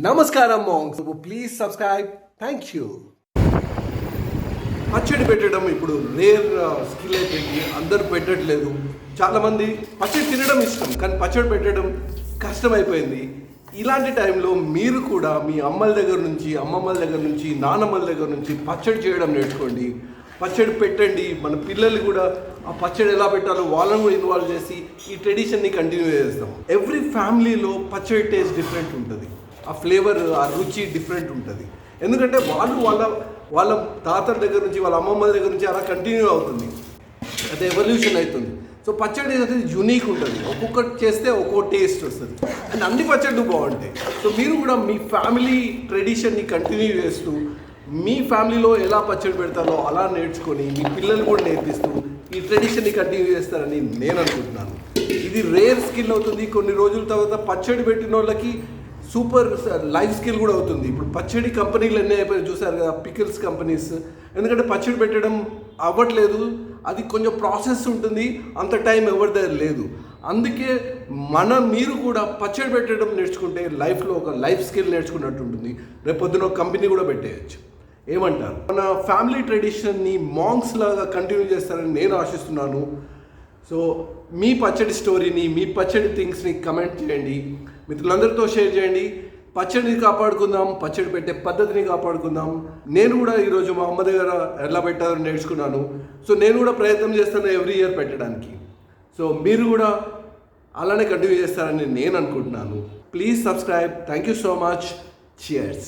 నమస్కారం monks, please subscribe. Thank you. పచ్చడి పెట్టడం ఇప్పుడు రేర్ స్కిల్ అయిపోయింది. అందరూ పెట్టట్లేదు. చాలామంది పచ్చడి తినడం ఇష్టం, కానీ పచ్చడి పెట్టడం కష్టమైపోయింది. ఇలాంటి టైంలో మీరు కూడా మీ అమ్మల దగ్గర నుంచి, అమ్మమ్మల దగ్గర నుంచి, నాన్నమ్మల దగ్గర నుంచి పచ్చడి చేయడం నేర్చుకోండి. పచ్చడి పెట్టండి. మన పిల్లలు కూడా ఆ పచ్చడి ఎలా పెట్టాలో వాళ్ళని కూడా ఇన్వాల్వ్ చేసి ఈ ట్రెడిషన్ని కంటిన్యూ చేస్తాం. ఎవ్రీ ఫ్యామిలీలో పచ్చడి టేస్ట్ డిఫరెంట్ ఉంటుంది. ఆ ఫ్లేవర్, ఆ రుచి డిఫరెంట్ ఉంటుంది. ఎందుకంటే వాళ్ళు వాళ్ళ తాతల దగ్గర నుంచి, వాళ్ళ అమ్మమ్మల దగ్గర నుంచి అలా కంటిన్యూ అవుతుంది. అది ఎవల్యూషన్ అవుతుంది. సో పచ్చడి అనేది యూనిక్ ఉంటుంది. ఒక్కొక్కటి చేస్తే ఒక్కో టేస్ట్ వస్తుంది. అండ్ అన్ని పచ్చళ్ళు బాగుంటాయి. సో మీరు కూడా మీ ఫ్యామిలీ ట్రెడిషన్ని కంటిన్యూ చేస్తూ మీ ఫ్యామిలీలో ఎలా పచ్చడి పెడతారో అలా నేర్చుకొని మీ పిల్లలు కూడా నేర్పిస్తూ ఈ ట్రెడిషన్ని కంటిన్యూ చేస్తారని నేను అనుకుంటున్నాను. ఇది రేర్ స్కిల్ అవుతుంది. కొన్ని రోజుల తర్వాత పచ్చడి పెట్టిన వాళ్ళకి సూపర్ లైఫ్ స్కిల్ కూడా అవుతుంది. ఇప్పుడు పచ్చడి కంపెనీలు ఎన్ని అయిపోయి చూసారు కదా, పికిల్స్ కంపెనీస్. ఎందుకంటే పచ్చడి పెట్టడం అవ్వట్లేదు, అది కొంచెం ప్రాసెస్ ఉంటుంది, అంత టైం ఎవరి దగ్గర లేదు. అందుకే మీరు కూడా పచ్చడి పెట్టడం నేర్చుకుంటే లైఫ్లో ఒక లైఫ్ స్కిల్ నేర్చుకున్నట్టు ఉంటుంది. రేపు పొద్దున ఒక కంపెనీ కూడా పెట్టేయచ్చు. ఏమంటారు? మన ఫ్యామిలీ ట్రెడిషన్ని మాంగ్స్ లాగా కంటిన్యూ చేస్తారని నేను ఆశిస్తున్నాను. సో మీ పచ్చడి స్టోరీని, మీ పచ్చడి థింగ్స్ని కమెంట్ చేయండి, మిత్రులందరితో షేర్ చేయండి. పచ్చడిని కాపాడుకుందాం, పచ్చడి పెట్టే పద్ధతిని కాపాడుకుందాం. నేను కూడా ఈరోజు మా అమ్మ దగ్గర ఎలా పెట్టాలో నేర్చుకున్నాను. సో నేను కూడా ప్రయత్నం చేస్తాను ఎవ్రీ ఇయర్ పెట్టడానికి. సో మీరు కూడా అలానే కంటిన్యూ చేస్తారని నేను అనుకుంటున్నాను. Please subscribe. Thank you so much. Cheers.